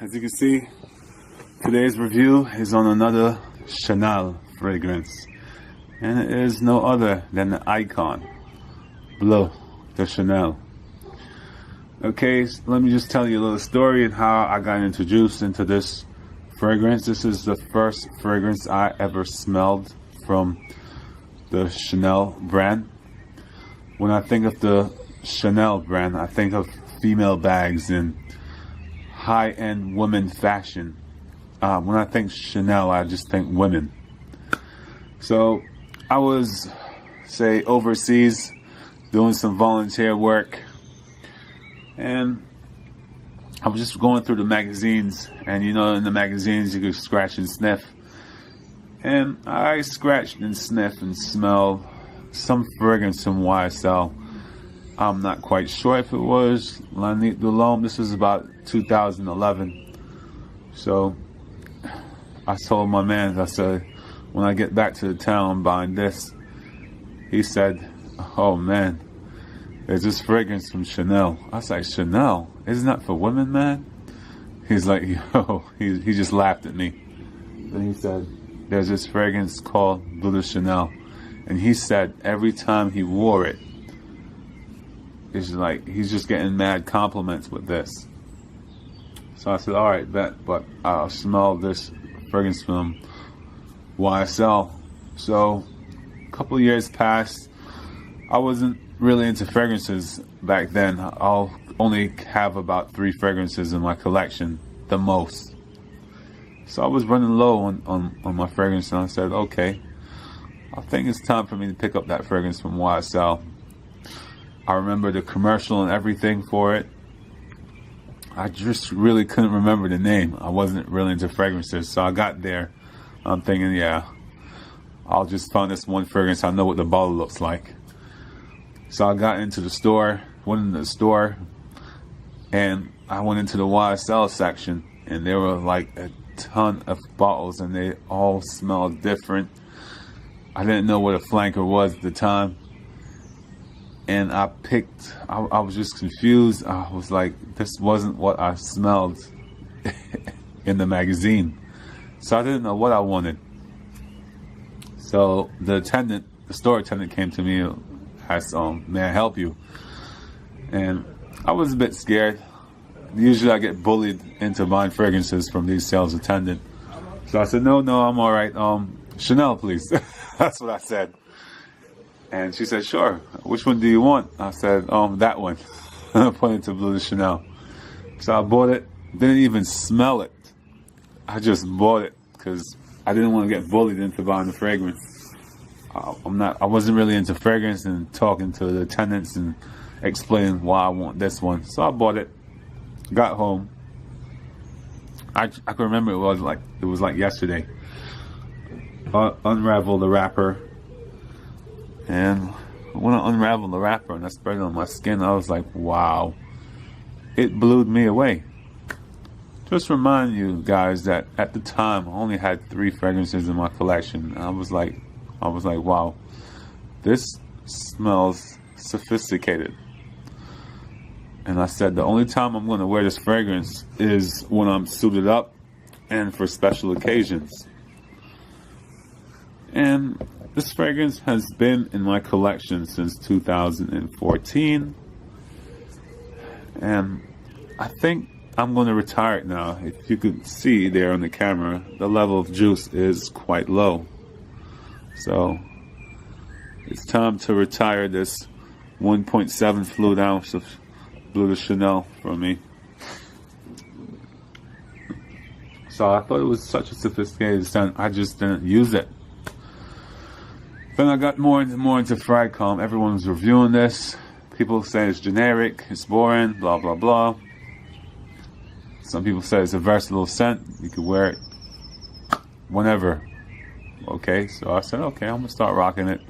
as you can see, today's review is on another Chanel fragrance, and it is no other than the icon Bleu de Chanel. Okay, so let me just tell you a little story and how I got introduced into this fragrance. This is the first fragrance I ever smelled from the Chanel brand. When I think of the Chanel brand, I think of female bags and high-end women fashion. When I think Chanel, I just think women. So I was, say, overseas doing some volunteer work, and I was just going through the magazines, and you know, in the magazines you could scratch and sniff, and I scratched and sniffed and smelled some fragrance from YSL. I'm not quite sure if it was La Nuit de l'Homme. This was about 2011. So I told my man, I said, when I get back to the town, I'm buying this. He said, oh man, there's this fragrance from Chanel. I was like, Chanel? Isn't that for women, man? He's like, yo, he just laughed at me. Then he said, there's this fragrance called Bleu de Chanel. And he said every time he wore it, it's like he's just getting mad compliments with this. So I said, all right, bet, but I'll smell this fragrance from YSL. So a couple of years passed. I wasn't really into fragrances back then. I'll only have about 3 fragrances in my collection, the most. So I was running low on my fragrance, and I said, okay, I think it's time for me to pick up that fragrance from YSL. I remember the commercial and everything for it. I just really couldn't remember the name. I wasn't really into fragrances, so I got there. I'm thinking, yeah, I'll just find this one fragrance. I know what the bottle looks like. So I got into the store, went into the store, and I went into the YSL section, and there were like a ton of bottles, and they all smelled different. I didn't know what a flanker was at the time. And I was just confused. I was like, this wasn't what I smelled in the magazine. So I didn't know what I wanted. So the store attendant came to me and asked, may I help you? And I was a bit scared. Usually I get bullied into buying fragrances from these sales attendants. So I said, no, I'm all right. Chanel, please. That's what I said. And she said, sure. Which one do you want? I said, that one. I pointed to Bleu de Chanel. So I bought it. Didn't even smell it. I just bought it because I didn't want to get bullied into buying the fragrance. I wasn't really into fragrance and talking to the attendants and explaining why I want this one. So I bought it. Got home. I can remember it was like yesterday. Unraveled the wrapper. And when I unraveled the wrapper and I spread it on my skin, I was like, wow, it blew me away. Just remind you guys that at the time I only had 3 fragrances in my collection. And I was like, wow, this smells sophisticated. And I said, the only time I'm going to wear this fragrance is when I'm suited up and for special occasions. And this fragrance has been in my collection since 2014. And I think I'm going to retire it now. If you could see there on the camera, the level of juice is quite low. So it's time to retire this 1.7 fluid ounce of Bleu de Chanel from me. So I thought it was such a sophisticated scent, I just didn't use it. Then I got more into Fragcom. Everyone was reviewing this. People say it's generic, it's boring, blah, blah, blah. Some people say it's a versatile scent. You can wear it whenever. Okay, so I said, okay, I'm going to start rocking it.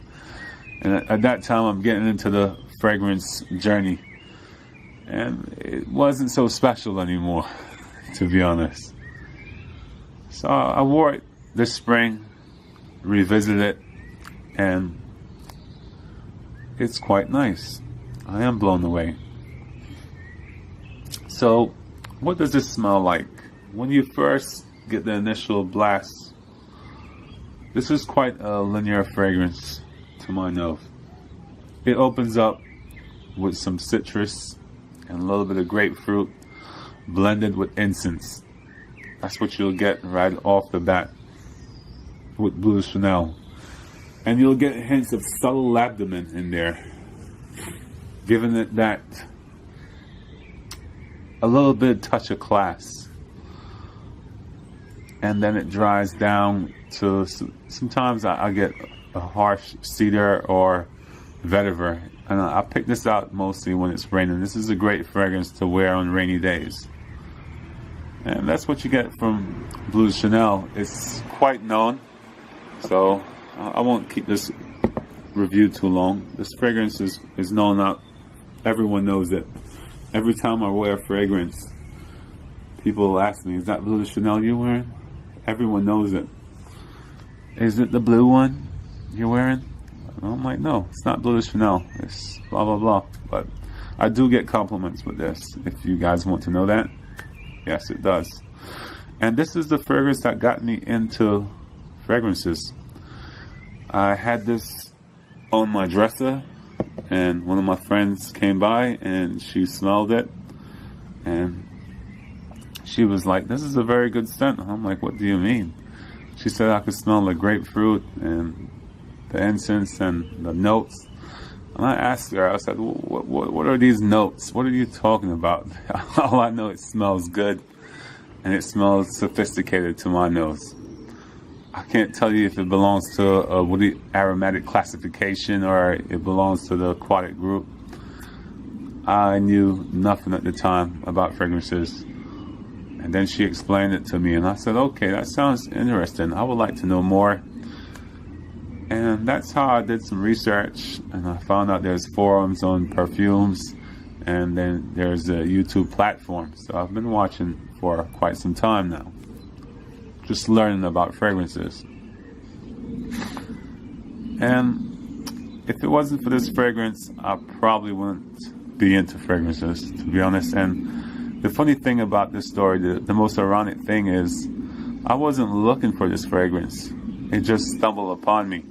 And at that time, I'm getting into the fragrance journey. And it wasn't so special anymore, to be honest. So I wore it this spring, revisited it, and it's quite nice. I am blown away. So, what does this smell like? when you first get the initial blast, this is quite a linear fragrance to my nose. It opens up with some citrus and a little bit of grapefruit blended with incense. That's what you'll get right off the bat with Bleu de Chanel. And you'll get hints of subtle abdomen in there, giving it that a little bit touch of class. And then it dries down to, sometimes I get a harsh cedar or vetiver. And I pick this out mostly when it's raining. This is a great fragrance to wear on rainy days. And that's what you get from Bleu de Chanel. It's quite known, so I won't keep this review too long. This fragrance is known out. Everyone knows it. Every time I wear a fragrance, people ask me, is that Bleu de Chanel you're wearing? Everyone knows it. Is it the blue one you're wearing? I'm like, no, it's not Bleu de Chanel. It's blah, blah, blah. But I do get compliments with this, if you guys want to know that. Yes, it does. And this is the fragrance that got me into fragrances. I had this on my dresser, and one of my friends came by and she smelled it, and she was like, this is a very good scent. I'm like, what do you mean? She said I could smell the grapefruit and the incense and the notes. And I asked her, I said, what are these notes? What are you talking about? All I know, it smells good and it smells sophisticated to my nose. I can't tell you if it belongs to a woody aromatic classification or it belongs to the aquatic group. I knew nothing at the time about fragrances. And then she explained it to me and I said, okay, that sounds interesting. I would like to know more. And that's how I did some research, and I found out there's forums on perfumes, and then there's a YouTube platform. So I've been watching for quite some time now, just learning about fragrances. And if it wasn't for this fragrance, I probably wouldn't be into fragrances, to be honest. And the funny thing about this story, the most ironic thing is, I wasn't looking for this fragrance. It just stumbled upon me.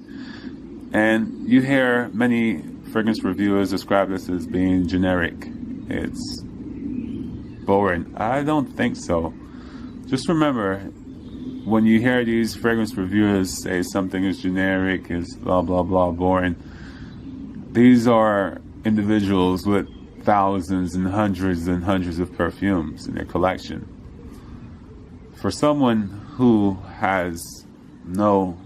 And you hear many fragrance reviewers describe this as being generic. It's boring. I don't think so. Just remember, when you hear these fragrance reviewers say something is generic, is blah, blah, blah, boring, these are individuals with thousands and hundreds of perfumes in their collection. For someone who has no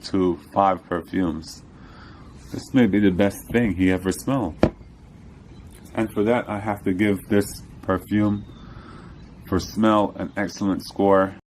2 to 5 perfumes, this may be the best thing he ever smelled. And for that, I have to give this perfume for smell an excellent score.